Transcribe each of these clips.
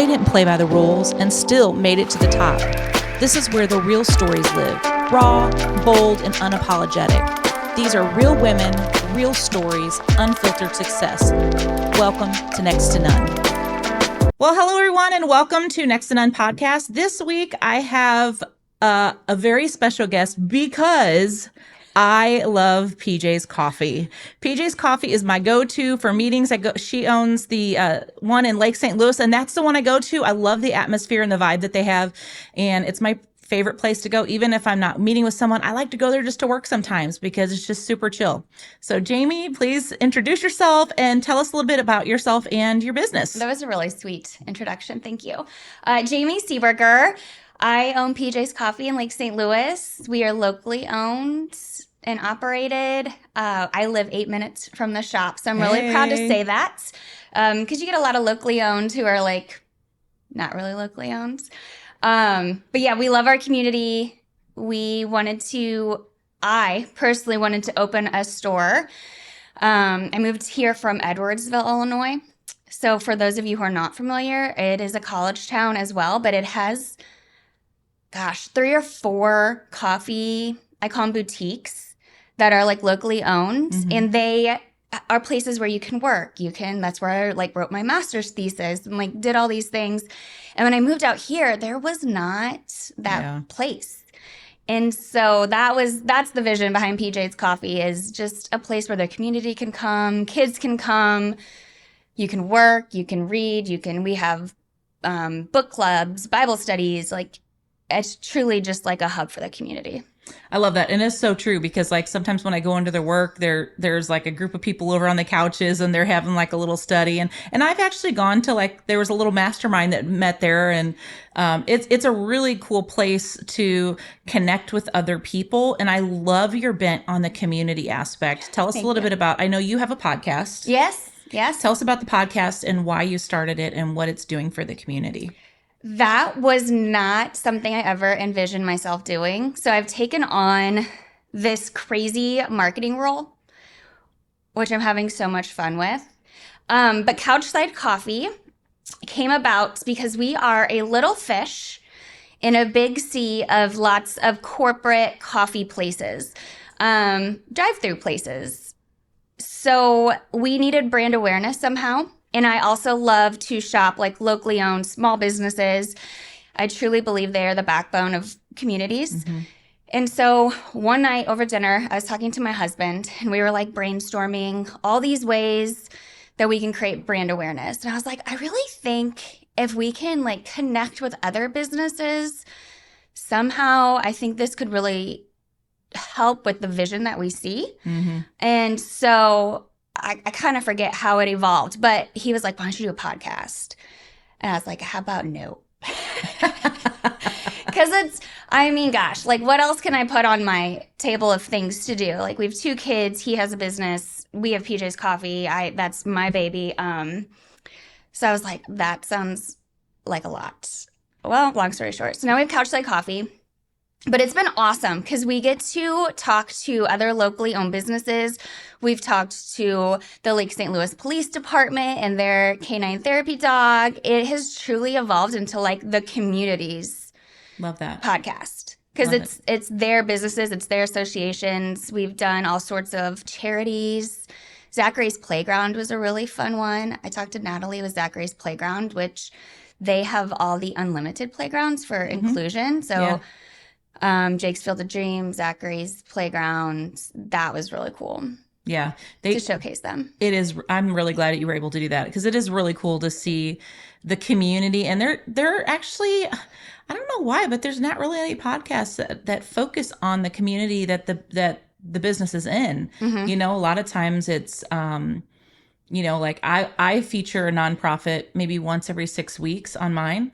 didn't play by the rules and still made it to the top. This is where the real stories live, raw, bold, and unapologetic. These are real women, real stories, unfiltered success. Welcome to Next to None. Well, hello, everyone, and welcome to Next to None podcast. This week, I have a very special guest because I love PJ's Coffee. PJ's Coffee is my go-to for meetings. She owns the one in Lake St. Louis, and that's the one I go to. I love the atmosphere and the vibe that they have, and it's my favorite place to go. Even if I'm not meeting with someone, I like to go there just to work sometimes because it's just super chill. So Jamie, please introduce yourself and tell us a little bit about yourself and your business. That was a really sweet introduction. Thank you. Jamie Seaburger. I own PJ's Coffee in Lake St. Louis. We are locally owned and operated. I live 8 minutes from the shop, so I'm really proud to say that because you get a lot of locally owned who are like not really locally owned. But yeah, we love our community. I personally wanted to open a store. I moved here from Edwardsville, Illinois. So for those of you who are not familiar, it is a college town as well, but it has, 3 or 4 coffee, I call them boutiques, that are like locally owned. Mm-hmm. And they are places where you can work. That's where I wrote my master's thesis and did all these things. And when I moved out here, there was not that place. And so that's the vision behind PJ's Coffee, is just a place where the community can come, kids can come, you can work, you can read, we have book clubs, Bible studies. It's truly just like a hub for the community. I love that. And it's so true because sometimes when I go into their work, there's a group of people over on the couches and they're having a little study. And I've actually gone to there was a little mastermind that met there, and it's a really cool place to connect with other people. And I love your bent on the community aspect. Tell us a little bit about, I know you have a podcast. Yes. Tell us about the podcast and why you started it and what it's doing for the community. That was not something I ever envisioned myself doing. So I've taken on this crazy marketing role, which I'm having so much fun with. But Couchside Coffee came about because we are a little fish in a big sea of lots of corporate coffee places, drive-through places. So we needed brand awareness somehow. And I also love to shop locally owned small businesses. I truly believe they are the backbone of communities. Mm-hmm. And so one night over dinner, I was talking to my husband and we were brainstorming all these ways that we can create brand awareness. And I was like, I really think if we can connect with other businesses somehow, I think this could really help with the vision that we see. Mm-hmm. And so I kind of forget how it evolved, but he was like, why don't you do a podcast? And I was like, how about no? Because what else can I put on my table of things to do? We have 2 kids. He has a business. We have PJ's Coffee. That's my baby. So I was like, that sounds like a lot. Well, long story short. So now we have Couchside Coffee. But it's been awesome because we get to talk to other locally owned businesses. We've talked to the Lake St. Louis Police Department and their canine therapy dog. It has truly evolved into the community's love that podcast because it's their businesses, it's their associations. We've done all sorts of charities. Zachary's Playground was a really fun one. I talked to Natalie with Zachary's Playground, which they have all the unlimited playgrounds for inclusion. So. Yeah. Jake's Field of Dreams, Zachary's Playground. That was really cool. Yeah. To showcase them. It is. I'm really glad that you were able to do that because it is really cool to see the community. And they're actually, I don't know why, but there's not really any podcasts that focus on the community that the business is in. Mm-hmm. A lot of times it's, I feature a nonprofit maybe once every 6 weeks on mine,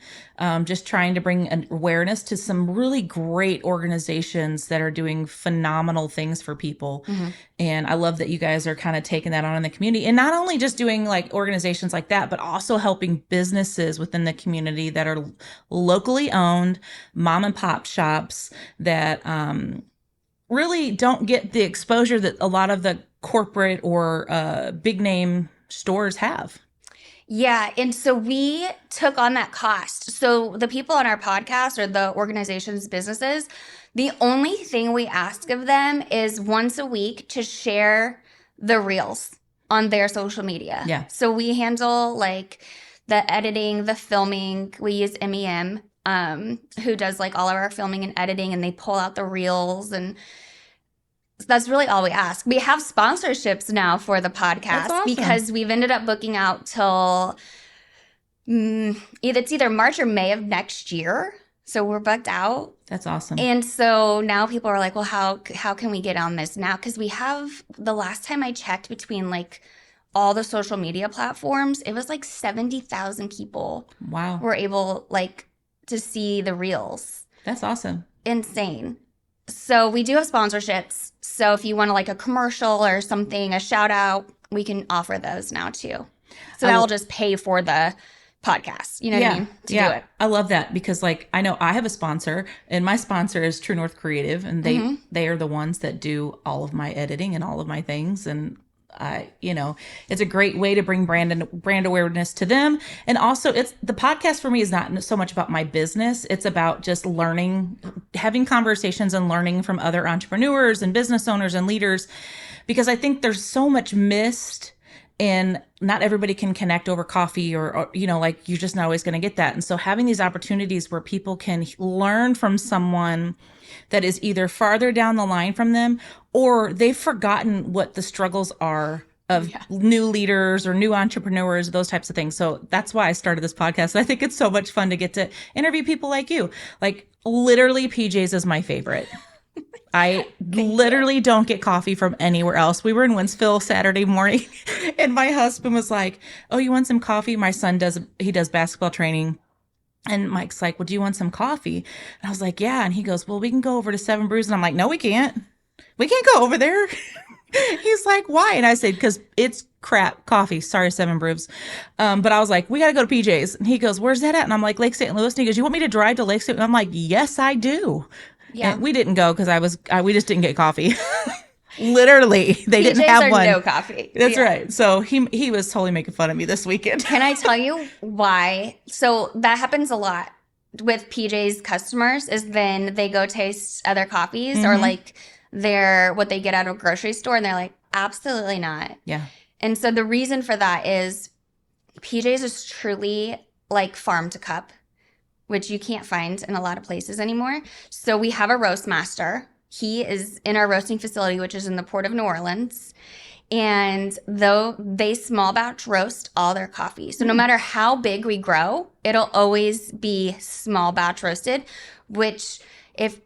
just trying to bring an awareness to some really great organizations that are doing phenomenal things for people. Mm-hmm. And I love that you guys are kind of taking that on in the community and not only just doing organizations like that, but also helping businesses within the community that are locally owned, mom and pop shops that really don't get the exposure that a lot of the corporate or big name stores have. Yeah. And so we took on that cost. So the people on our podcast or the organization's businesses, the only thing we ask of them is once a week to share the reels on their social media. Yeah. So we handle like the editing, the filming. We use MEM, who does like all of our filming and editing, and they pull out the reels, and that's really all we ask. We have sponsorships now for the podcast awesome. because we've ended up booking out till it's either March or May of next year. So we're booked out. That's awesome. And so now people are like, well, how can we get on this now? Because we have, the last time I checked between like all the social media platforms, it was like 70,000 people Wow. were able like to see the reels. That's awesome. Insane. So we do have sponsorships. So if you want to like a commercial or something, a shout out, we can offer those now too. So that'll just pay for the podcast. You know what I mean? To do it. I love that because like I know I have a sponsor, and my sponsor is True North Creative, and they are the ones that do all of my editing and all of my things, and it's a great way to bring brand awareness to them. And also it's the podcast for me is not so much about my business. It's about just learning, having conversations and learning from other entrepreneurs and business owners and leaders, because I think there's so much missed, and not everybody can connect over coffee or like you're just not always going to get that. And so having these opportunities where people can learn from someone that is either farther down the line from them, or they've forgotten what the struggles are of new leaders or new entrepreneurs, those types of things. So that's why I started this podcast. And I think it's so much fun to get to interview people like you. Like literally PJ's is my favorite. I literally don't get coffee from anywhere else. We were in Winsville Saturday morning and my husband was like, oh, you want some coffee? My son does basketball training. And Mike's like, well, do you want some coffee? And I was like, yeah. And he goes, well, we can go over to Seven Brews. And I'm like, no, we can't. We can't go over there. He's like, why? And I said, because it's crap coffee. Sorry, Seven Brews. But I was like, we got to go to PJ's. And he goes, where's that at? And I'm like, Lake St. Louis. And he goes, you want me to drive to Lake St. Louis? I'm like, yes, I do. Yeah. And we didn't go because we just didn't get coffee. Literally, they didn't have one. No coffee. That's right. So he was totally making fun of me this weekend. Can I tell you why? So that happens a lot with PJ's customers is then they go taste other coffees or like what they get out of a grocery store and they're like, absolutely not. Yeah. And so the reason for that is PJ's is truly like farm to cup, which you can't find in a lot of places anymore. So we have a roast master. He is in our roasting facility, which is in the Port of New Orleans. And though they small batch roast all their coffee. So no matter how big we grow, it'll always be small batch roasted, which if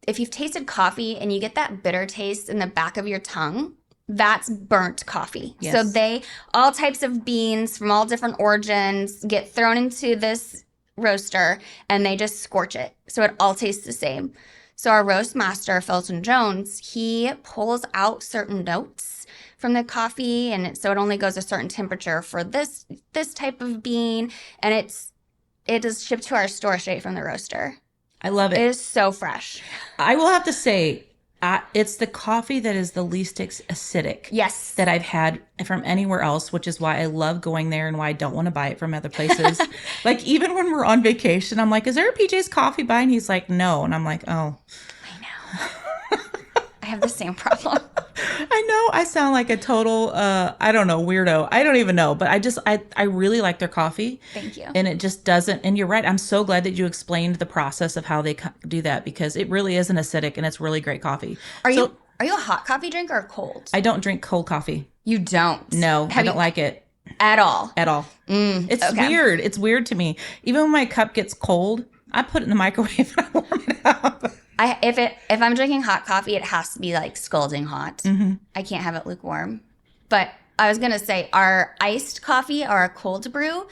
you've tasted coffee and you get that bitter taste in the back of your tongue, that's burnt coffee. Yes. So all types of beans from all different origins get thrown into this roaster and they just scorch it. So it all tastes the same. So our roast master, Felton Jones, he pulls out certain notes from the coffee, and so it only goes a certain temperature for this type of bean, and it is shipped to our store straight from the roaster. I love it. It is so fresh. I will have to say, it's the coffee that is the least acidic. Yes. That I've had from anywhere else, which is why I love going there and why I don't want to buy it from other places. Like even when we're on vacation, I'm like, is there a PJ's coffee buy? And he's like, no. And I'm like, oh. I know. I have the same problem. I know I sound like a total, I don't know, weirdo. I don't even know, but I really like their coffee. Thank you. And it just doesn't, and you're right. I'm so glad that you explained the process of how they do that because it really isn't acidic and it's really great coffee. Are you a hot coffee drinker or cold? I don't drink cold coffee. You don't? No, I don't like it. At all? At all. It's okay. Weird. It's weird to me. Even when my cup gets cold, I put it in the microwave and I warm it up. If I'm drinking hot coffee, it has to be like scalding hot. Mm-hmm. I can't have it lukewarm. But I was going to say our iced coffee or a cold brew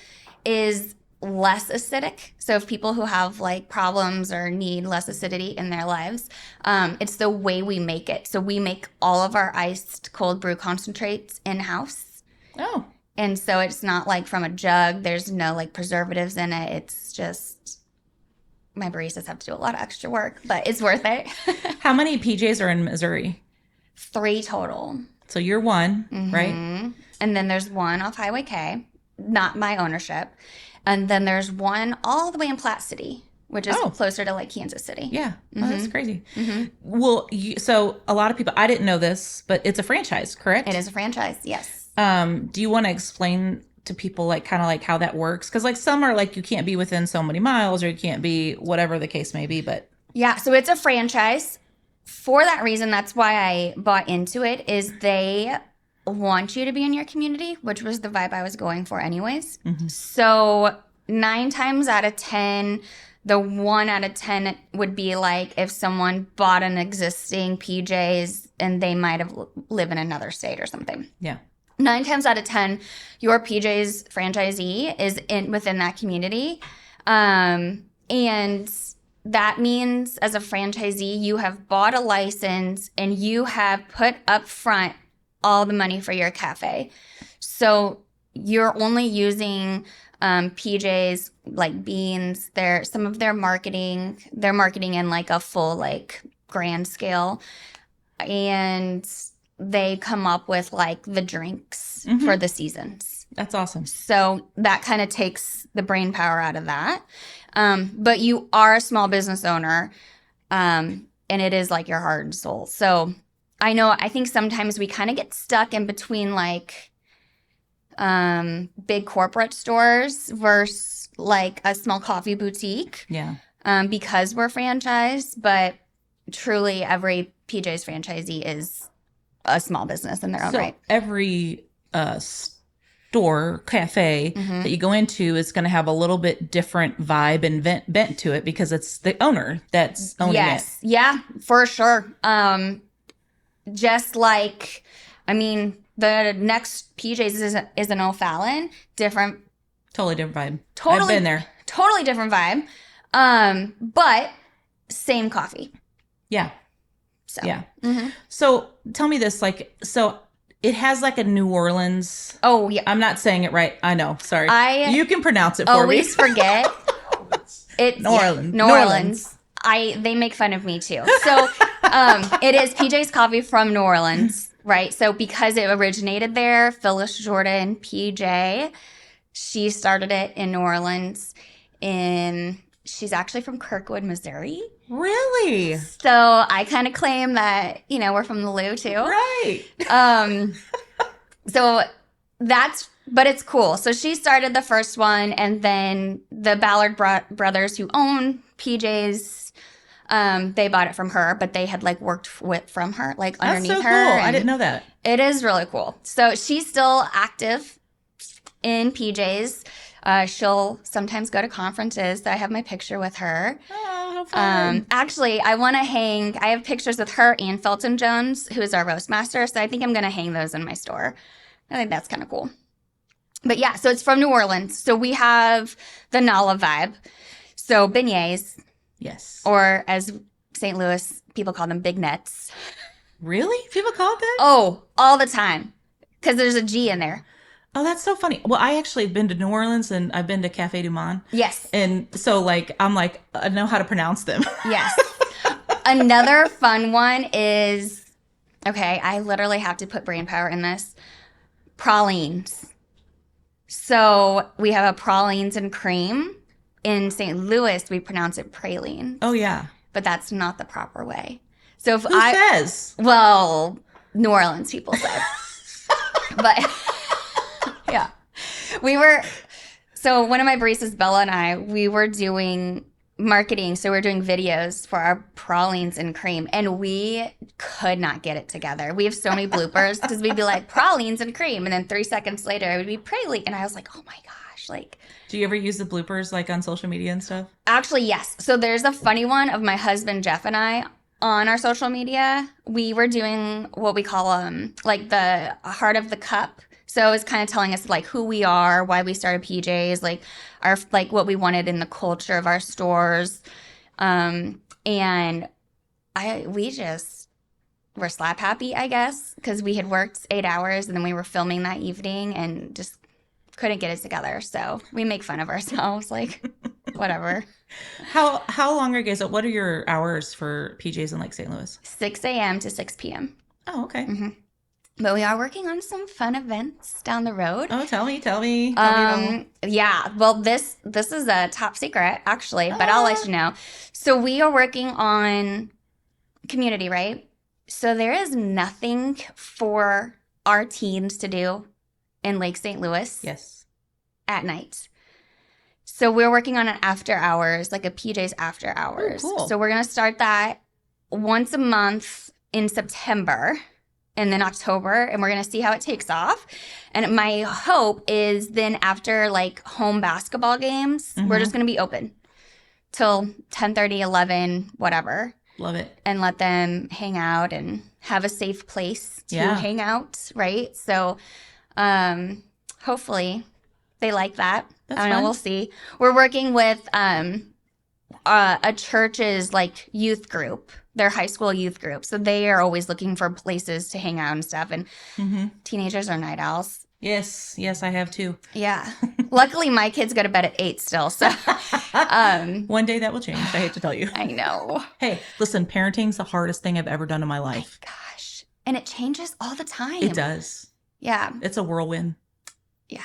is less acidic. So if people who have like problems or need less acidity in their lives, it's the way we make it. So we make all of our iced cold brew concentrates in-house. Oh. And so it's not like from a jug. There's no like preservatives in it. It's just... my baristas have to do a lot of extra work, but it's worth it. How many PJs are in Missouri? 3 total. So you're one, right? And then there's one off Highway K. not my ownership. And then there's one all the way in Platte City, which is closer to like Kansas City. Yeah. Oh, that's crazy. Well, so a lot of people, I didn't know this, but it's a franchise, correct? It is a franchise, yes. Do you want to explain to people like kind of like how that works? Because like some are like you can't be within so many miles or you can't be whatever the case may be, but. Yeah, so it's a franchise. For that reason, that's why I bought into it, is they want you to be in your community, which was the vibe I was going for anyways. So 9 times out of 10, the 1 out of 10 would be like if someone bought an existing PJs and they might have live in another state or something. Yeah. 9 times out of 10, your PJ's franchisee is within that community. And that means as a franchisee, you have bought a license and you have put up front all the money for your cafe. So you're only using PJ's like beans, some of their marketing, they're marketing in like a full like grand scale. And they come up with like the drinks for the seasons. That's awesome. So that kind of takes the brain power out of that. But you are a small business owner, and it is like your heart and soul. So I think sometimes we kind of get stuck in between like big corporate stores versus like a small coffee boutique. Yeah. Because we're franchised, but truly every PJ's franchisee is a small business in their own right. Every store, cafe that you go into is going to have a little bit different vibe and bent to it because it's the owner that's owning it. Yeah, for sure. Just like, I mean, the next PJ's is an O'Fallon, different. Totally different vibe. I've been there. Totally different vibe. But same coffee. Yeah. So. Yeah. So tell me this, like, so it has like a New Orleans. Oh, yeah. I'm not saying it right. I know. Sorry. You can pronounce it for me. Always forget. It's New Orleans. New Orleans. They make fun of me too. So it is PJ's Coffee from New Orleans, right? So because it originated there, Phyllis Jordan, PJ, she started it in New Orleans. She's actually from Kirkwood, Missouri. Really? So I kind of claim that, we're from the Lou too. Right. But it's cool. So she started the first one, and then the Ballard brothers who own PJ's, they bought it from her, but they had like worked from her, like underneath her. That's so cool. I didn't know that. It is really cool. So she's still active in PJ's. She'll sometimes go to conferences. So I have my picture with her. Oh, how fun. Actually, I have pictures with her and Felton Jones, who is our roast master. So I think I'm going to hang those in my store. I think that's kind of cool. But yeah, so it's from New Orleans. So we have the Nala vibe. So beignets. Yes. Or as St. Louis, people call them big nets. Really? People call it that? Oh, all the time. Because there's a G in there. Oh, that's so funny. Well, I actually have been to New Orleans and I've been to Café du Monde. Yes. And so I know how to pronounce them. Yes. Another fun one is, okay, I literally have to put brain power in this. Pralines. So we have a pralines and cream. In St. Louis, we pronounce it pralines. Oh, yeah. But that's not the proper way. So Who says? Well, New Orleans people say. But yeah. So one of my baristas, Bella, and I, we were doing marketing. So we were doing videos for our pralines and cream. And we could not get it together. We have so many bloopers because we'd be like, pralines and cream. And then 3 seconds later, it would be praline. And I was like, oh my gosh, like. Do you ever use the bloopers like on social media and stuff? Actually, yes. So there's a funny one of my husband, Jeff, and I on our social media. We were doing what we call like the heart of the cup. So it's kind of telling us like who we are, why we started PJ's, like our like what we wanted in the culture of our stores. And we just were slap happy, I guess, because we had worked 8 hours and then we were filming that evening and just couldn't get it together. So we make fun of ourselves, like whatever. How long ago? So what are your hours for PJ's in like St. Louis? 6 a.m. to 6 p.m. Oh, okay. But we are working on some fun events down the road. Oh, tell me. Tell me it all. Yeah. Well, this is a top secret, actually, but I'll let you know. So we are working on community, right? So there is nothing for our teens to do in Lake St. Louis Yes. at night. So we're working on an after hours, like a PJ's after hours. Oh, cool. So we're going to start that once a month in September and then October, and we're going to see how it takes off. And my hope is then after like home basketball games, we're just going to be open till 10:30, 11, whatever. Love it. And let them hang out and have a safe place to hang out, right? So hopefully they like that. That's I don't know, fun. we'll see. We're working with a church's like youth group, their high school youth group. So they are always looking for places to hang out and stuff. And teenagers are night owls. Yes, I have too. Yeah. Luckily, my kids go to bed at 8 still. So one day that will change. I hate to tell you. I know. Hey, listen, parenting's the hardest thing I've ever done in my life. Gosh. And it changes all the time. It does. Yeah. It's a whirlwind. Yeah.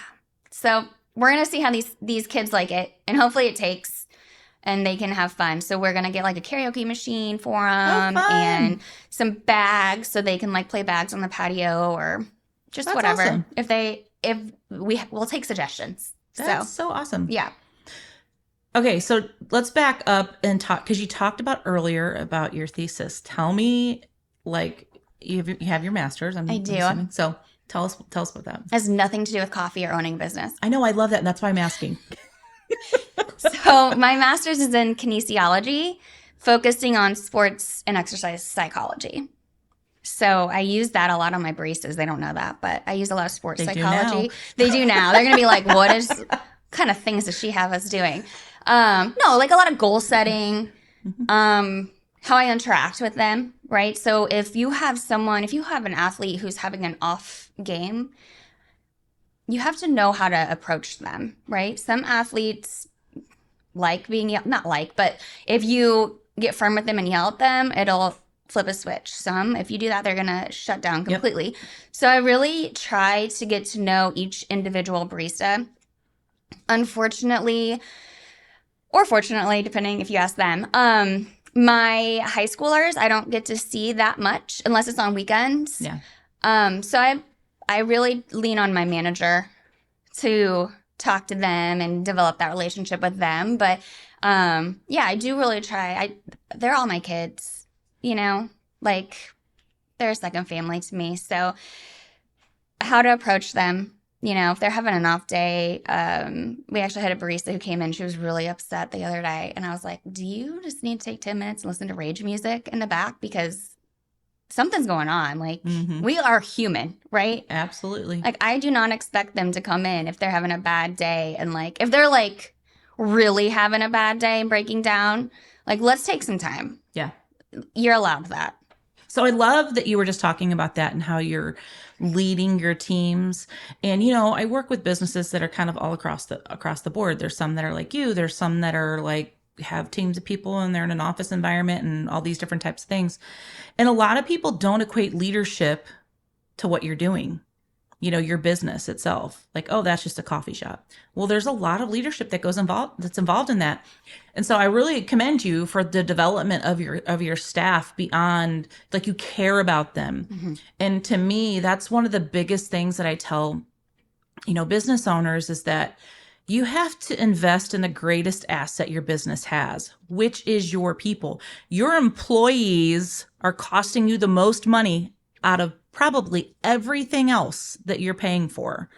So we're going to see how these kids like it. And hopefully it takes and they can have fun. So we're going to get like a karaoke machine for them and some bags so they can like play bags on the patio or just That's whatever. Awesome. We'll take suggestions. That's so awesome. Yeah. Okay, so let's back up and talk, because you talked about earlier about your thesis. Tell me, like, you have your master's. I do. Assuming. So tell us about that. It has nothing to do with coffee or owning a business. I know, I love that, and that's why I'm asking. So my master's is in kinesiology, focusing on sports and exercise psychology. So I use that a lot on my baristas. They don't know that, but I use a lot of sports psychology. They do now. They're going to be like, what kind of things does she have us doing? No, like a lot of goal setting, how I interact with them, right? So if you have an athlete who's having an off game, you have to know how to approach them, right? Some athletes like being but if you get firm with them and yell at them, it'll flip a switch. Some, if you do that, they're going to shut down completely. Yep. So I really try to get to know each individual barista. Unfortunately, or fortunately, depending if you ask them, my high schoolers, I don't get to see that much unless it's on weekends. Yeah. So I really lean on my manager to talk to them and develop that relationship with them. But yeah, I do really try. They're all my kids, you know, like they're a second family to me. So how to approach them, you know, if they're having an off day. We actually had a barista who came in. She was really upset the other day. And I was like, do you just need to take 10 minutes and listen to rage music in the back? Because something's going on. Like, we are human, right? Absolutely. Like, I do not expect them to come in if they're having a bad day. And like, if they're like really having a bad day and breaking down, like, let's take some time. Yeah. You're allowed that. So I love that you were just talking about that and how you're leading your teams. And, you know, I work with businesses that are kind of all across the board. There's some that are like you. There's some that are like, have teams of people and they're in an office environment and all these different types of things. And a lot of people don't equate leadership to what you're doing, you know, your business itself. Like, oh, that's just a coffee shop. Well, there's a lot of leadership that's involved in that. And so I really commend you for the development of your staff beyond, like, you care about them. And to me, that's one of the biggest things that I tell, you know, business owners is that you have to invest in the greatest asset your business has, which is your people. Your employees are costing you the most money out of probably everything else that you're paying for.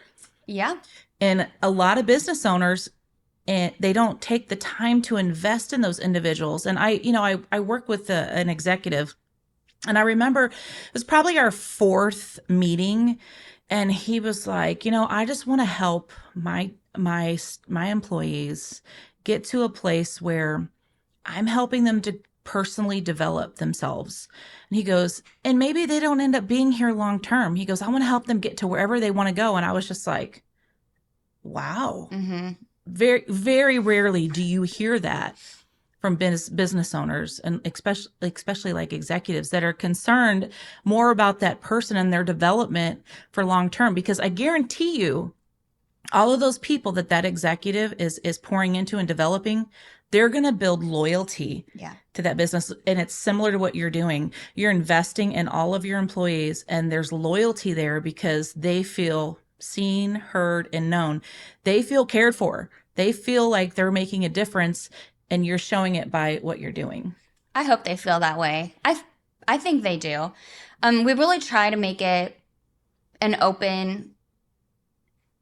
Yeah. And a lot of business owners, they don't take the time to invest in those individuals. And I work with an executive, and I remember it was probably our fourth meeting, and he was like, you know, I just want to help my employees get to a place where I'm helping them to personally develop themselves. And he goes, and maybe they don't end up being here long term. He goes, I want to help them get to wherever they want to go. And I was just like, wow. Very, very rarely do you hear that. from business owners, and especially like executives that are concerned more about that person and their development for long term. Because I guarantee you, all of those people that executive is pouring into and developing, they're going to build loyalty to that business. And it's similar to what you're doing. You're investing in all of your employees, and there's loyalty there because they feel seen, heard, and known. They feel cared for. They feel like they're making a difference, and you're showing it by what you're doing. I hope they feel that way. I think they do. We really try to make it an open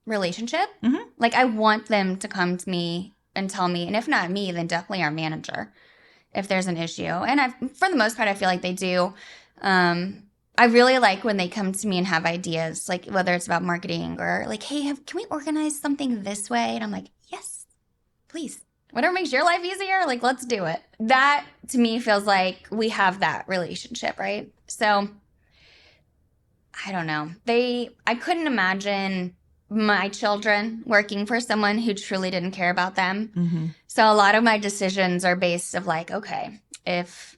relationship. Mm-hmm. Like, I want them to come to me and tell me, and if not me, then definitely our manager, if there's an issue. And for the most part, I feel like they do. I really like when they come to me and have ideas, like whether it's about marketing or like, hey, can we organize something this way? And I'm like, yes, please. Whatever makes your life easier, like, let's do it. That, to me, feels like we have that relationship, right? So, I don't know. I couldn't imagine my children working for someone who truly didn't care about them. Mm-hmm. So a lot of my decisions are based of like, okay, if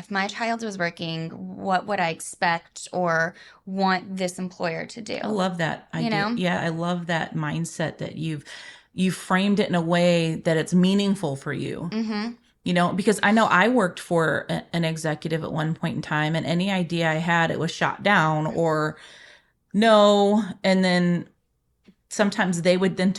my child was working, what would I expect or want this employer to do? I love that. You know? Yeah, I love that mindset that you've framed it in a way that it's meaningful for you. Mm-hmm. You know, because I know I worked for an executive at one point in time, and any idea I had, it was shot down or no. And then sometimes they would then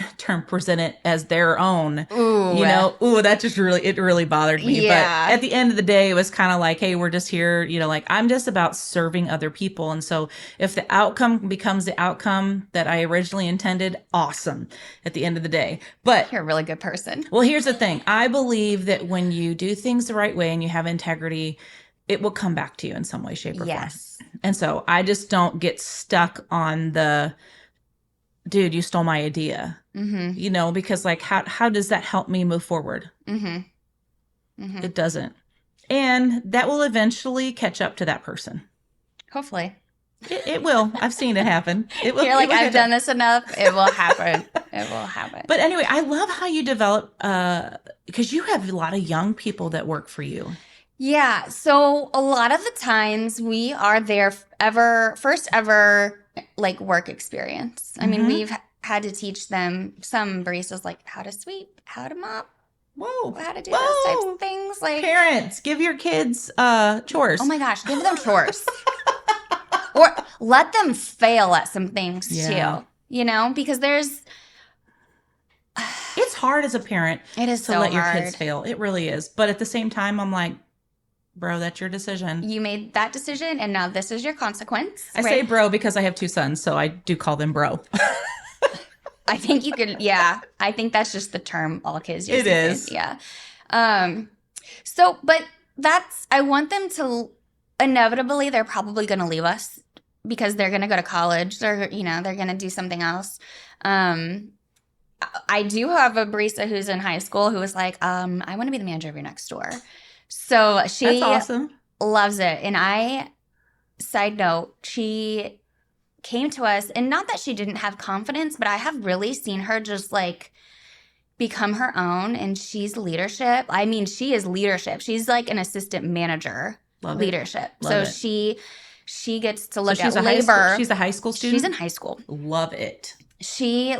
present it as their own. Ooh. You know, that just really bothered me. Yeah. But at the end of the day, it was kind of like, hey, we're just here, you know, like I'm just about serving other people. And so if the outcome becomes the outcome that I originally intended, awesome at the end of the day. But You're a really good person. well, here's the thing. I believe that when you do things the right way and you have integrity, it will come back to you in some way, shape, or form. And so I just don't get stuck on the, dude, you stole my idea, Mm-hmm. you know, because like, how does that help me move forward? Mm-hmm. Mm-hmm. It doesn't. And that will eventually catch up to that person. Hopefully. It will. I've seen it happen. It will. You're like, I've done this enough. It will happen. It will happen. But anyway, I love how you develop, because you have a lot of young people that work for you. Yeah. So a lot of the times we are their first ever like work experience. I mean, we've had to teach them, some baristas, like how to sweep, how to mop, how to do those types of things. Like, parents, give your kids chores. oh my gosh, give them chores. Or let them fail at some things too, you know, because it's hard as a parent to let your kids fail. It really is. But at the same time, I'm like, bro, that's your decision. You made that decision, and now this is your consequence. I say bro because I have 2 sons, so I do call them bro. I think you could, yeah. I think that's just the term all kids use. It is. Yeah. But I want them to, inevitably, they're probably going to leave us because they're going to go to college. They're going to do something else. I do have a barista who's in high school who was like, I want to be the manager of your next door. So she That's awesome. loves it. And side note, she came to us, and not that she didn't have confidence, but I have really seen her just like become her own, and she's leadership. I mean, she is leadership. She's like an assistant manager. Love leadership. Love so it. she gets to look at labor. labor. She's a high school student? She's in high school. Love it. She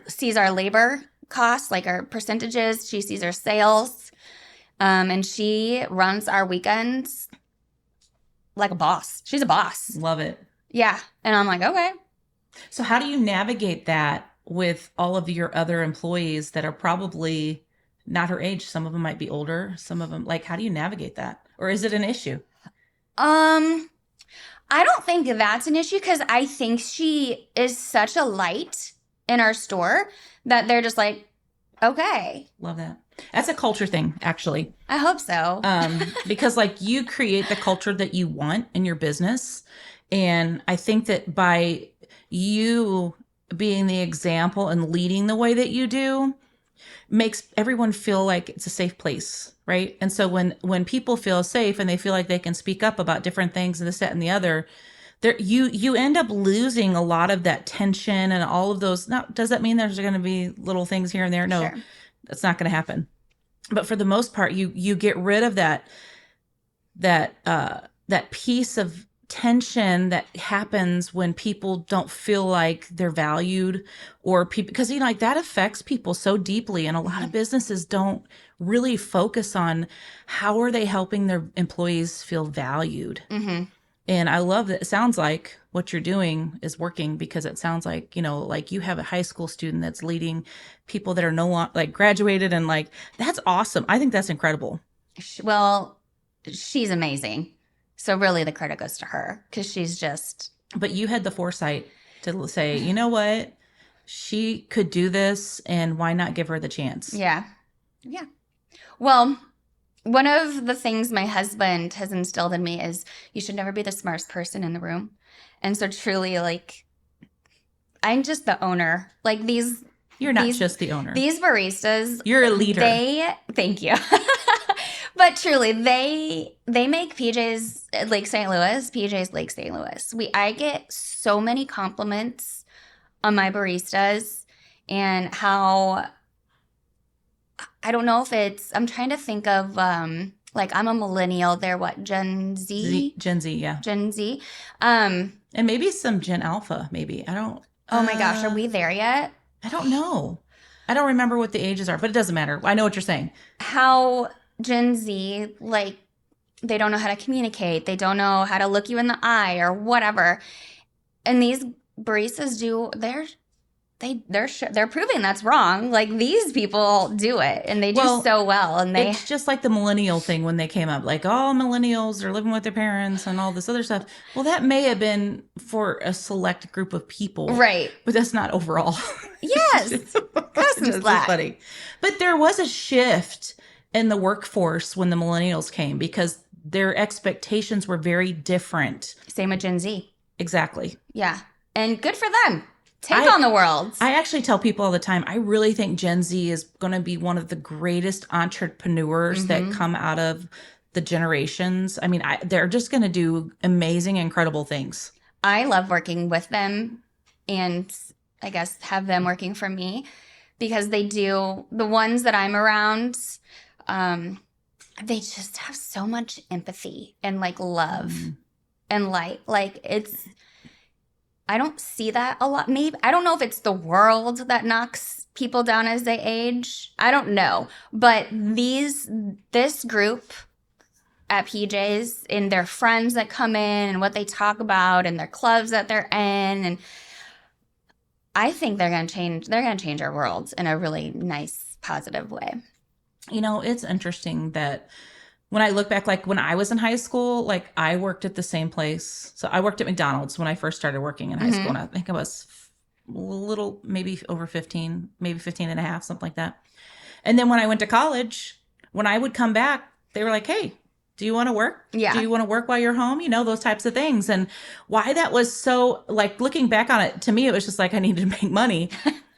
sees our labor costs, like our percentages. She sees our sales. And she runs our weekends like a boss. She's a boss. Love it. Yeah. And I'm like, okay. So how do you navigate that with all of your other employees that are probably not her age? Some of them might be older. Some of them, like, how do you navigate that? Or is it an issue? I don't think that's an issue, because I think she is such a light in our store that they're just like, okay. Love that. That's a culture thing, actually. I hope so. Because like you create the culture that you want in your business. And I think that by you being the example and leading the way that you do makes everyone feel like it's a safe place, right? And so when people feel safe and they feel like they can speak up about different things and this, that, and the other, you end up losing a lot of that tension and all of those. Now, does that mean there's going to be little things here and there? No, Sure. That's not going to happen. But for the most part, you get rid of that piece of tension that happens when people don't feel like they're valued, or people, because like that affects people so deeply, and a lot of businesses don't really focus on how are they helping their employees feel valued. And I love that. It sounds like what you're doing is working, because it sounds like, like you have a high school student that's leading people that are no longer like graduated, and like, that's awesome. I think that's incredible. Well, she's amazing. So really the credit goes to her, because she's just. But you had the foresight to say, you know what? She could do this, and why not give her the chance? Yeah. Yeah. Well, one of the things my husband has instilled in me is you should never be the smartest person in the room. And so truly, like, I'm just the owner. Like You're not just the owner. These baristas. You're a leader. Thank you. But truly, they make PJ's Lake St. Louis, PJ's Lake St. Louis. I get so many compliments on my baristas, and how, I don't know if it's, I'm trying to think of, like, I'm a millennial. They're what, Gen Z? Gen Z, yeah. Gen Z. And maybe some Gen Alpha, maybe. I don't. Oh my gosh, are we there yet? I don't know. I don't remember what the ages are, but it doesn't matter. I know what you're saying. How Gen Z, like, they don't know how to communicate. They don't know how to look you in the eye or whatever. And these baristas they're proving that's wrong. Like, these people do it, and they do so well. And it's just like the millennial thing when they came up, like, all millennials are living with their parents and all this other stuff. Well, that may have been for a select group of people, right? But that's not overall. Yes, that's funny. But there was a shift in the workforce when the millennials came, because their expectations were very different. Same with Gen Z. Exactly. Yeah, and good for them. Take on the world. I actually tell people all the time, I really think Gen Z is going to be one of the greatest entrepreneurs that come out of the generations. I mean, they're just going to do amazing, incredible things. I love working with them, and I guess have them working for me, because they do, the ones that I'm around, they just have so much empathy and like love and light. Like, I don't see that a lot. Maybe, I don't know if it's the world that knocks people down as they age. I don't know. But this group at PJ's, and their friends that come in and what they talk about and their clubs that they're in, and I think they're going to change our world in a really nice, positive way. It's interesting that when I look back, like when I was in high school, like I worked at the same place. So I worked at McDonald's when I first started working in high school. And I think I was a little, maybe over 15, maybe 15 and a half, something like that. And then when I went to college, when I would come back, they were like, hey, do you want to work? Yeah. Do you want to work while you're home? Those types of things. And why that was so, like, looking back on it, to me, it was just like, I needed to make money.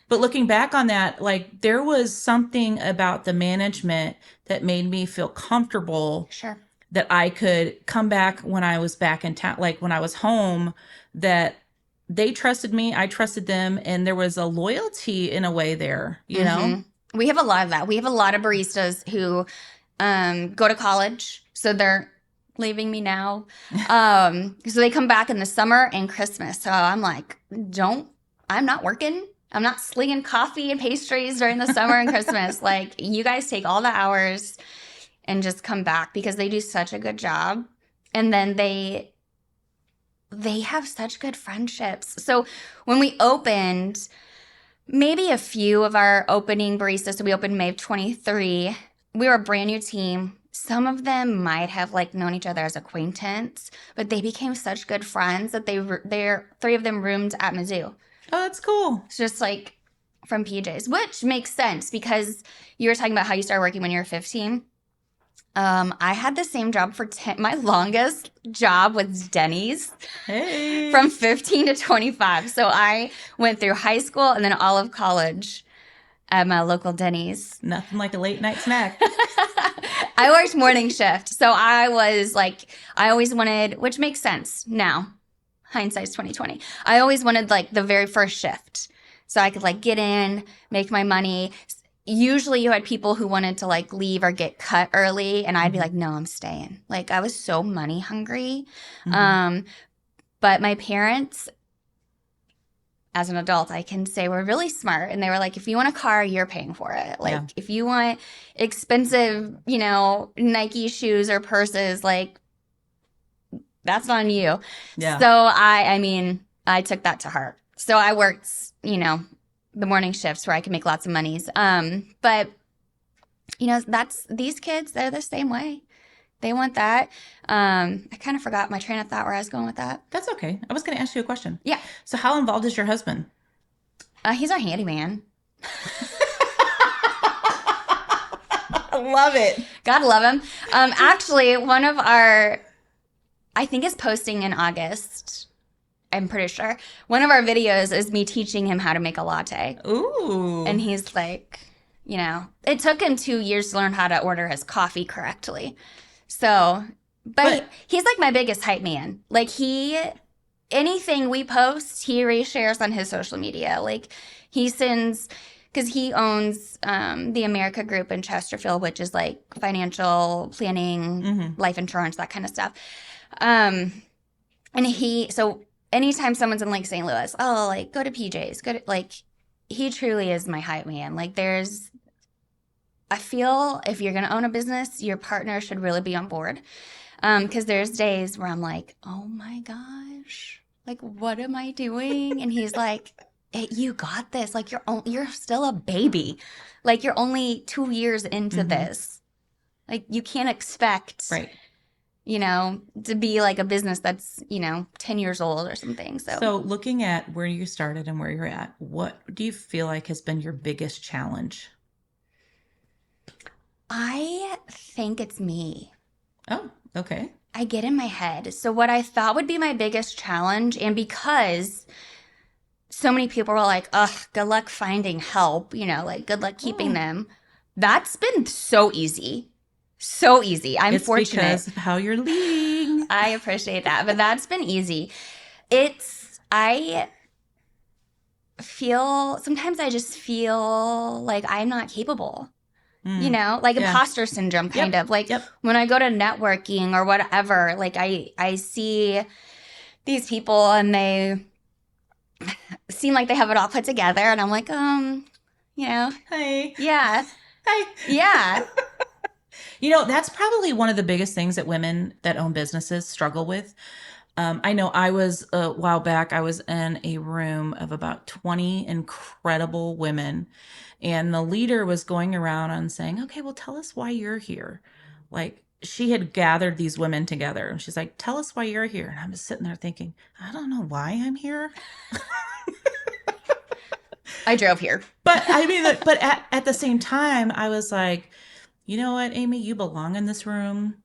But looking back on that, like, there was something about the management that made me feel comfortable. Sure. That I could come back when I was back in town, like when I was home, that they trusted me, I trusted them, and there was a loyalty in a way there, you know? We have a lot of that. We have a lot of baristas who go to college, so they're leaving me now. So they come back in the summer and Christmas. So I'm like, I'm not working. I'm not slinging coffee and pastries during the summer and Christmas. Like, you guys take all the hours and just come back, because they do such a good job. And then they have such good friendships. So when we opened, maybe a few of our opening baristas, so we opened May of 23, we were a brand new team. Some of them might have like known each other as acquaintance, but they became such good friends that three of them roomed at Mizzou. Oh, that's cool. It's just like from PJ's, which makes sense, because you were talking about how you started working when you were 15. I had the same job for 10. My longest job was Denny's. Hey. From 15 to 25. So I went through high school and then all of college at my local Denny's. Nothing like a late night snack. I worked morning shift. So I was like, I always wanted, which makes sense now. Hindsight's 2020. I always wanted like the very first shift, so I could like get in, make my money. usually you had people who wanted to like leave or get cut early, and I'd be like, no, I'm staying. Like I was so money hungry. But my parents, as an adult, I can say were really smart. And they were like, if you want a car, you're paying for it. Like if you want expensive, Nike shoes or purses, like that's on you. Yeah. So I took that to heart. So I worked, the morning shifts where I could make lots of monies. But that's these kids, they're the same way. They want that. I kind of forgot my train of thought where I was going with that. That's okay. I was going to ask you a question. Yeah. So how involved is your husband? He's our handyman. Love it. God love him. Actually, one of our, I think it's posting in August. I'm pretty sure. One of our videos is me teaching him how to make a latte. Ooh. And he's like, it took him 2 years to learn how to order his coffee correctly. So, but he's like my biggest hype man. Like anything we post, he reshares on his social media. Like he sends, because he owns the America Group in Chesterfield, which is like financial planning, life insurance, that kind of stuff. And so anytime someone's in like St. Louis, like go to PJ's, like he truly is my hype man. Like I feel if you're going to own a business, your partner should really be on board. Because there's days where I'm like, oh my gosh, like what am I doing? And he's like, hey, you got this. Like you're still a baby. Like you're only 2 years into this. Like you can't expect, to be like a business that's, 10 years old or something. So looking at where you started and where you're at, what do you feel like has been your biggest challenge? I think it's me. Oh, okay. I get in my head. So what I thought would be my biggest challenge, and because so many people were like, ugh, good luck finding help, like good luck keeping them. That's been so easy. So easy. I'm fortunate. It's because of how you're leading. I appreciate that. But that's been easy. Sometimes I just feel like I'm not capable. Imposter syndrome kind of. Like when I go to networking or whatever, like I see these people and they seem like they have it all put together. And I'm like, Hey. Yeah. Hi. Yeah. That's probably one of the biggest things that women that own businesses struggle with. I know I was a while back, I was in a room of about 20 incredible women, and the leader was going around and saying, okay, well, tell us why you're here. Like she had gathered these women together and she's like, tell us why you're here. And I'm just sitting there thinking, I don't know why I'm here. I drove here. But at the same time, I was like, you know what, Amy, you belong in this room.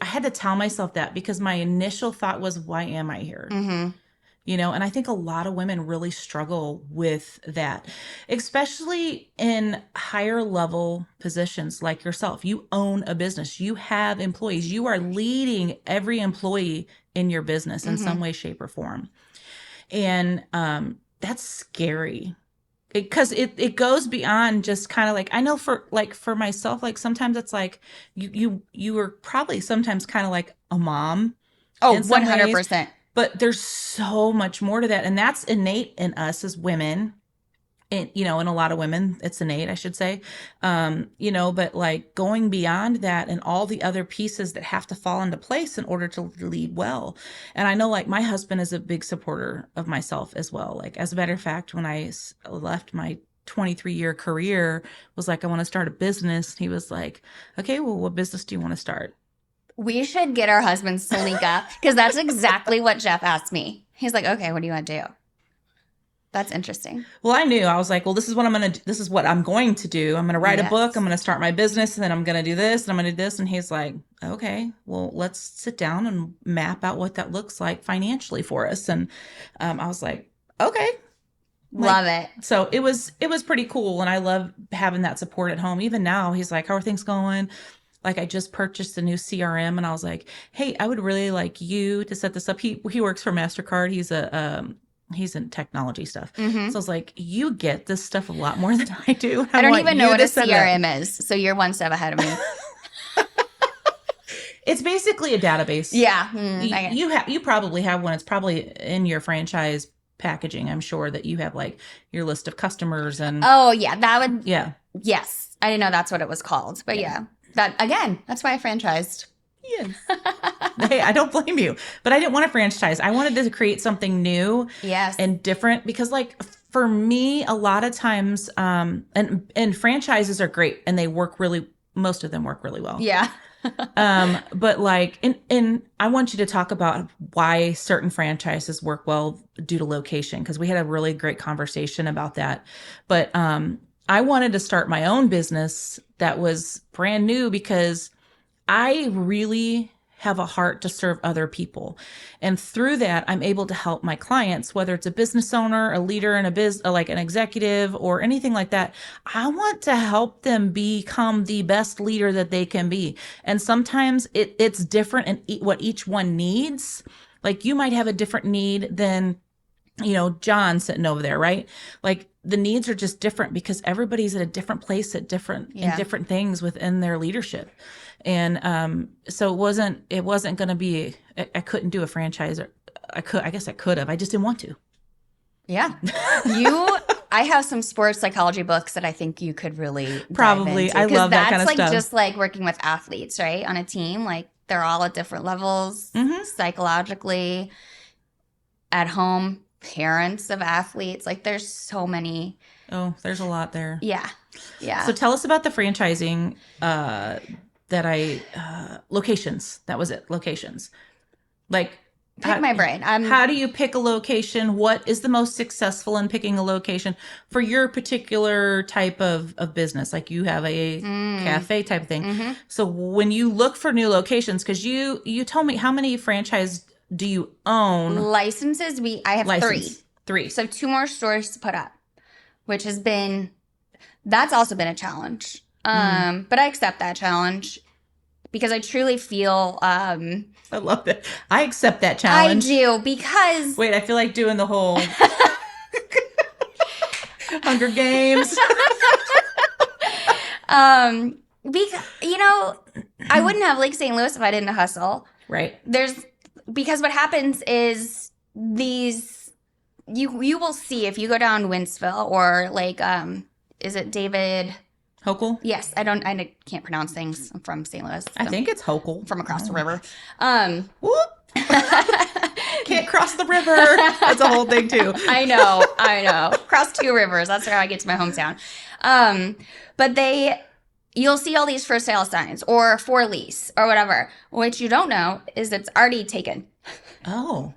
I had to tell myself that because my initial thought was, why am I here? And I think a lot of women really struggle with that, especially in higher level positions like yourself. You own a business. You have employees. You are leading every employee in your business in some way, shape, or form. And that's scary. Because it goes beyond just kind of like, I know for myself, like sometimes it's like you were probably sometimes kind of like a mom. Oh, 100%. But there's so much more to that. And that's innate in us as women. And, in a lot of women, it's innate, I should say. But like going beyond that and all the other pieces that have to fall into place in order to lead well. And I know like my husband is a big supporter of myself as well. Like, as a matter of fact, when I left my 23-year career, was like, I want to start a business. He was like, okay, well, what business do you want to start? We should get our husbands to link up because that's exactly what Jeff asked me. He's like, okay, what do you want to do? That's interesting. Well, I knew. I was like, well, this is what I'm going to do. I'm going to write a book. I'm going to start my business, and then I'm going to do this, and I'm going to do this. And he's like, okay, well, let's sit down and map out what that looks like financially for us. And I was like, okay. Love it. So it was pretty cool. And I love having that support at home. Even now, he's like, how are things going? Like, I just purchased a new CRM, and I was like, hey, I would really like you to set this up. He works for MasterCard. He's he's in technology stuff. Mm-hmm. So I was like, you get this stuff a lot more than I do. I don't even know what a CRM is. So you're one step ahead of me. It's basically a database. Yeah. You probably have one. It's probably in your franchise packaging. I'm sure that you have like your list of customers and. Oh yeah, that would. Yeah. Yes, I didn't know that's what it was called, but yeah, that again, that's why I franchised. Yes. Hey, I don't blame you, but I didn't want to franchise. I wanted to create something new, yes, and different because, like, for me, a lot of times, and franchises are great and they work really. Most of them work really well. Yeah. But like, and I want you to talk about why certain franchises work well due to location, because we had a really great conversation about that. But I wanted to start my own business that was brand new because I really have a heart to serve other people. And through that, I'm able to help my clients, whether it's a business owner, a leader in a like an executive or anything like that. I want to help them become the best leader that they can be. And sometimes it's different in what each one needs. Like you might have a different need than, John sitting over there, right? Like the needs are just different because everybody's at a different place at in different things within their leadership. And so it wasn't going to be, I couldn't do a franchise. I guess I could have. I just didn't want to. Yeah. I have some sports psychology books that I think you could really probably. Dive into, I love that kind of stuff. That's like just like working with athletes, right? On a team, like they're all at different levels psychologically. At home, parents of athletes, like there's so many. Oh, there's a lot there. Yeah. Yeah. So tell us about the franchising locations. That was it. Locations. Like pick my brain. How do you pick a location? What is the most successful in picking a location for your particular type of business? Like you have a cafe type of thing. Mm-hmm. So when you look for new locations, because you told me, how many franchise do you own? Licenses, I have three. So 2 more stores to put up, which that's also been a challenge. But I accept that challenge because I truly feel I love that. I accept that challenge. I do, because wait, I feel like doing the whole Hunger Games. Because I wouldn't have Lake St. Louis if I didn't hustle. Right. Because what happens is you will see if you go down Winsville or like is it David Hochul? Yes, I can't pronounce things. I'm from St. Louis. I think it's Hochul. From across the river. Can't cross the river. That's a whole thing too. I know. Cross 2 rivers. That's how I get to my hometown. But you'll see all these for sale signs or for lease or whatever. What you don't know is it's already taken. Oh.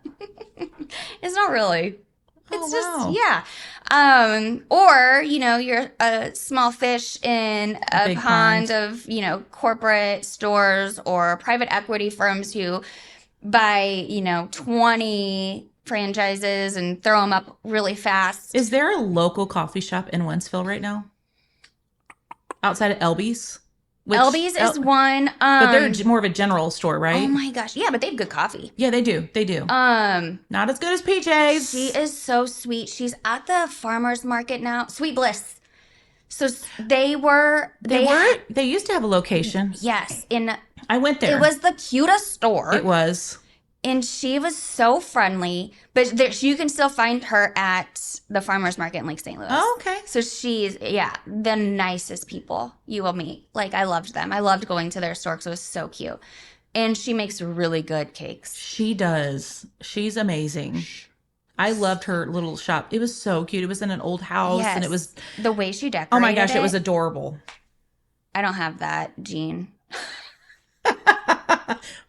It's not really. It's wow. just, yeah. Or, you're a small fish in a pond of, corporate stores or private equity firms who buy, 20 franchises and throw them up really fast. Is there a local coffee shop in Wentzville right now? Outside of Elby's? Elby's is one. But they're more of a general store, right? Oh my gosh. Yeah, but they have good coffee. Yeah, they do. Not as good as PJ's. She is so sweet. She's at the farmer's market now. Sweet Bliss. So they used to have a location. Yes. I went there. It was the cutest store. It was. And she was so friendly, but you can still find her at the farmer's market in Lake St. Louis. Oh, okay. So she's, the nicest people you will meet. Like, I loved them. I loved going to their store because it was so cute. And she makes really good cakes. She does. She's amazing. I loved her little shop. It was so cute. It was in an old house. Yes. And it was. The way she decorated Oh my gosh, it was adorable. I don't have that gene.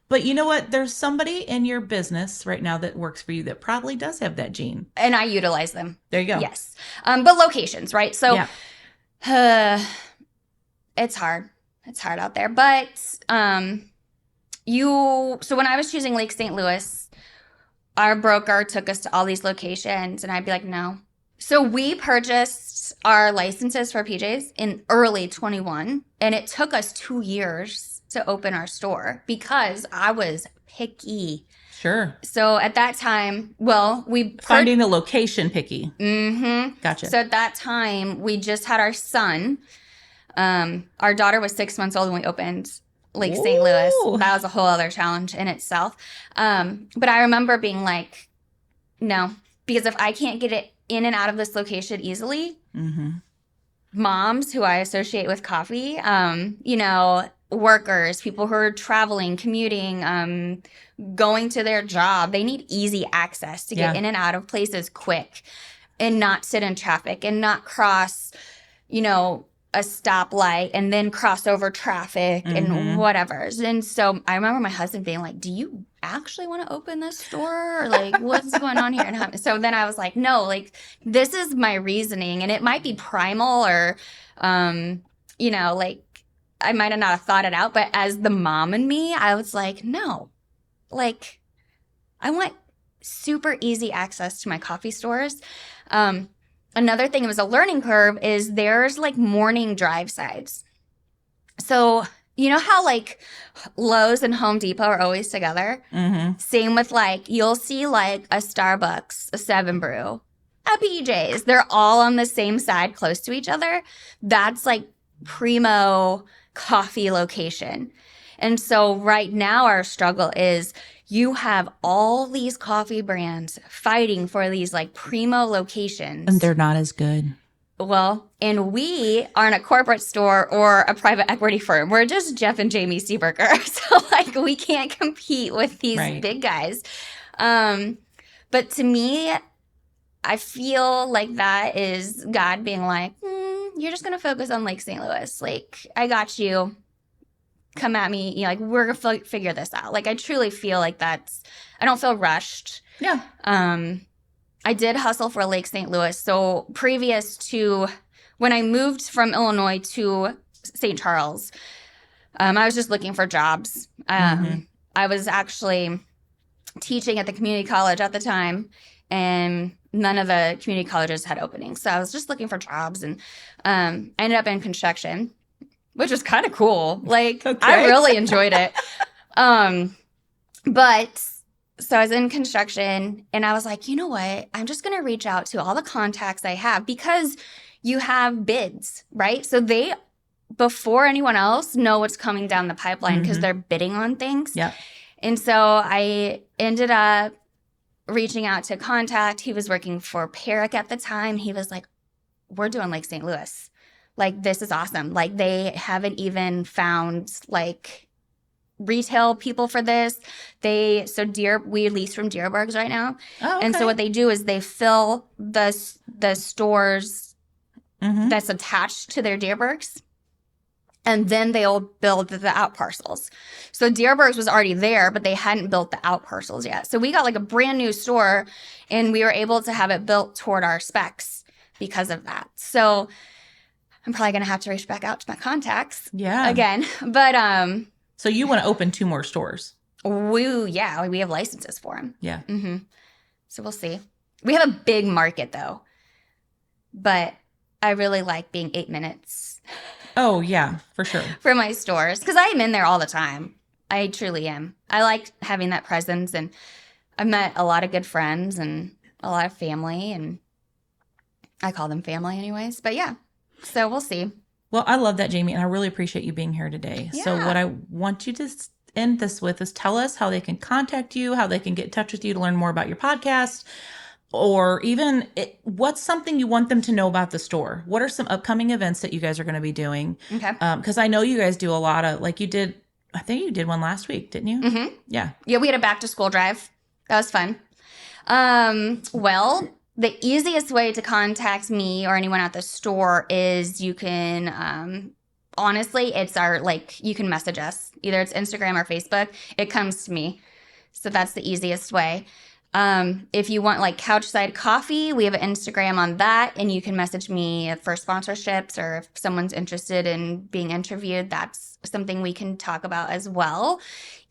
But you know what? There's somebody in your business right now that works for you that probably does have that gene. And I utilize them. There you go. Yes. But locations, right? So it's hard. It's hard out there. But so when I was choosing Lake St. Louis, our broker took us to all these locations and I'd be like, no. So we purchased our licenses for PJs in early 21 and it took us 2 years to open our store because I was picky. Sure. So at that time, Finding the location picky. Mm-hmm. Gotcha. So at that time, we just had our son. Our daughter was 6 months old when we opened Lake St. Louis. That was a whole other challenge in itself. But I remember being like, no, because if I can't get it in and out of this location easily, moms who I associate with coffee, workers, people who are traveling, commuting, going to their job, they need easy access to get in and out of places quick and not sit in traffic and not cross, a stoplight and then cross over traffic and whatever. And so I remember my husband being like, do you actually want to open this store? Or like, what's going on here? And so then I was like, no, like, this is my reasoning. And it might be primal or, like, I might have not thought it out. But as the mom in me, I was like, no, like, I want super easy access to my coffee stores. Another thing, it was a learning curve, is there's like morning drive sides. So you know how like Lowe's and Home Depot are always together? Same with like, you'll see like a Starbucks, a 7 Brew, a BJ's. They're all on the same side close to each other. That's like primo coffee location. And so right now our struggle is you have all these coffee brands fighting for these like primo locations. And they're not as good. Well, and we aren't a corporate store or a private equity firm. We're just Jeff and Jamie Seaburger. So like we can't compete with these big guys. But to me, I feel like that is God being like, you're just going to focus on Lake St. Louis. Like, I got you. Come at me, like, we're gonna figure this out. Like, I truly feel like I don't feel rushed. Yeah. I did hustle for Lake St. Louis. So previous to when I moved from Illinois to St. Charles, I was just looking for jobs. I was actually teaching at the community college at the time, and none of the community colleges had openings. So I was just looking for jobs, and I ended up in construction, which was kind of cool. Like, I really enjoyed it. But so I was in construction and I was like, you know what? I'm just going to reach out to all the contacts I have, because you have bids, right? So they, before anyone else, know what's coming down the pipeline because they're bidding on things. Yeah. And so I ended up reaching out to contact. He was working for Perrick at the time. He was like, we're doing Lake St. Louis. Like, this is awesome. Like, they haven't even found, like, retail people for this. We lease from Seaburger right now. Oh, okay. And so what they do is they fill the stores that's attached to their Seaburgers, and then they'll build the out parcels. So Seaburgers was already there, but they hadn't built the out parcels yet. So we got, like, a brand new store, and we were able to have it built toward our specs because of that. So I'm probably going to have to reach back out to my contacts again. But so you want to open 2 more stores? We have licenses for them. Yeah. So we'll see. We have a big market, though. But I really like being 8 minutes. Oh, yeah, for sure. For my stores, because I am in there all the time. I truly am. I like having that presence, and I've met a lot of good friends and a lot of family, and I call them family anyways. But yeah. So we'll see. Well, I love that, Jamie, and I really appreciate you being here today. Yeah. So what I want you to end this with is tell us how they can contact you, how they can get in touch with you to learn more about your podcast, or even what's something you want them to know about the store. What are some upcoming events that you guys are going to be doing? Okay. Because I know you guys do a lot of, like, you did, I think you did one last week, didn't you? Yeah. Yeah, we had a back to school drive. That was fun. Well, the easiest way to contact me or anyone at the store is you can, honestly, it's you can message us. Either it's Instagram or Facebook. It comes to me. So that's the easiest way. If you want like Couchside Coffee, we have an Instagram on that, and you can message me for sponsorships, or if someone's interested in being interviewed, that's something we can talk about as well.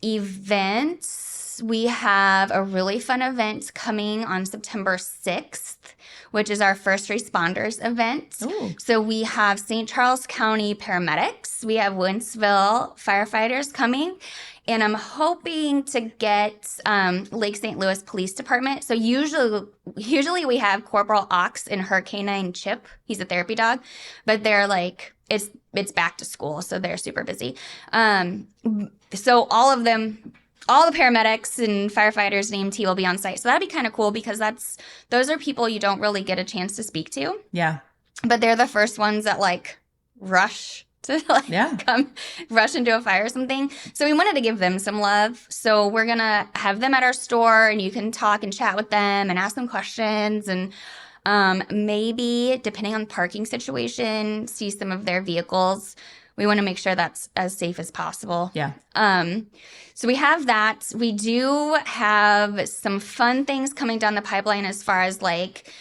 Events. we have a really fun event coming on September 6th, which is our first responders event. Ooh. So we have St. Charles County paramedics. We have Wentzville firefighters coming. And I'm hoping to get Lake St. Louis Police Department. So usually we have Corporal Ox and her canine Chip. He's a therapy dog. But they're like, it's back to school, so they're super busy. So all of them, all the paramedics and firefighters and EMT will be on site. So that'd be kind of cool because those are people you don't really get a chance to speak to. Yeah. But they're the first ones that like rush to come rush into a fire or something. So we wanted to give them some love. So we're going to have them at our store and you can talk and chat with them and ask them questions and maybe, depending on the parking situation, see some of their vehicles. We want to make sure that's as safe as possible. Yeah. So we have that. We do have some fun things coming down the pipeline as far as like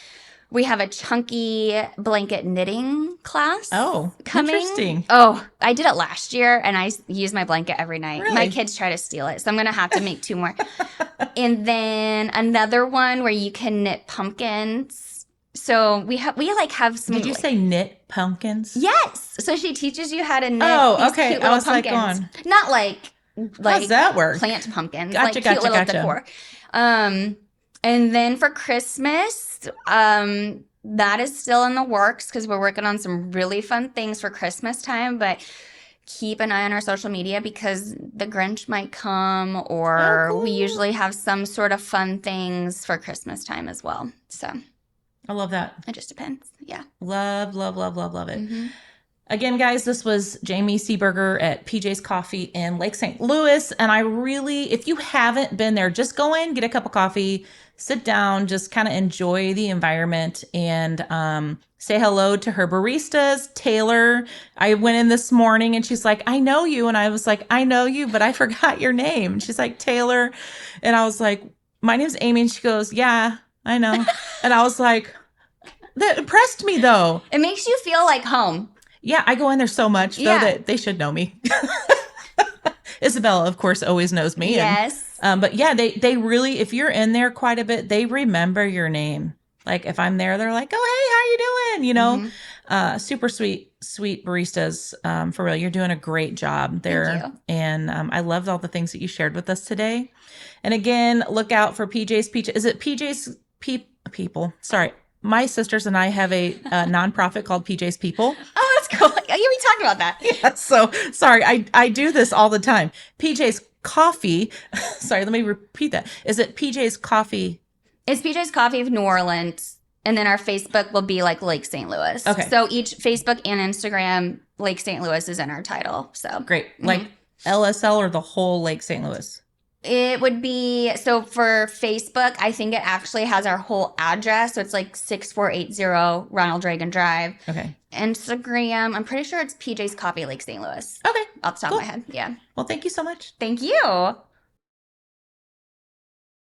we have a chunky blanket knitting class. Oh, coming. interesting. Oh, I did it last year and I use my blanket every night. Really? My kids try to steal it. So I'm going to have to make 2 more. And then another one where you can knit pumpkins. So we have some. Did you say knit pumpkins? Yes. So she teaches you how to knit. Oh, these okay. Cute little I was pumpkins. like on. Not like How does that work? Plant pumpkins. Gotcha, like cute little gotcha. decor. And then for Christmas, that is still in the works because we're working on some really fun things for Christmas time. But keep an eye on our social media because the Grinch might come, or cool. we usually have some sort of fun things for Christmas time as well. So I love that. it just depends. Yeah. Love, love, love, love, love it. Mm-hmm. Again, guys, this was Jamie Seaburger at PJ's Coffee in Lake St. Louis. And I really, if you haven't been there, just go in, get a cup of coffee, sit down, just kind of enjoy the environment and say hello to her baristas, Taylor. I went in this morning and she's like, I know you. And I was like, I know you, but I forgot your name. And she's like, Taylor. And I was like, my name's Amy. And she goes, yeah, I know. And I was like, that impressed me though. It makes you feel like home. Yeah, I go in there so much, though, that they should know me. Isabella, of course, always knows me. Yes. And, but yeah, they really, if you're in there quite a bit, they remember your name. Like if I'm there, they're like, oh, hey, how you doing? You know, super sweet baristas. For real, you're doing a great job there. Thank you. And I loved all the things that you shared with us today. And again, look out for PJ's Peach. Is it PJ's People? Sorry. My sisters and I have a nonprofit called PJ's People. Oh, that's cool. We talked about that. Yeah, so sorry, I do this all the time. PJ's Coffee. Sorry, let me repeat that. Is it PJ's Coffee? It's PJ's Coffee of New Orleans. And then our Facebook will be like Lake St. Louis. Okay. So each Facebook and Instagram, Lake St. Louis is in our title. So Great. Like LSL or the whole Lake St. Louis? it would be, so for Facebook, I think it actually has our whole address. So it's like 6480 Ronald Reagan Drive. Okay. Instagram, I'm pretty sure it's PJ's Coffee Lake St. Louis. Okay. Off the top of my head. Yeah. Well, thank you so much. Thank you.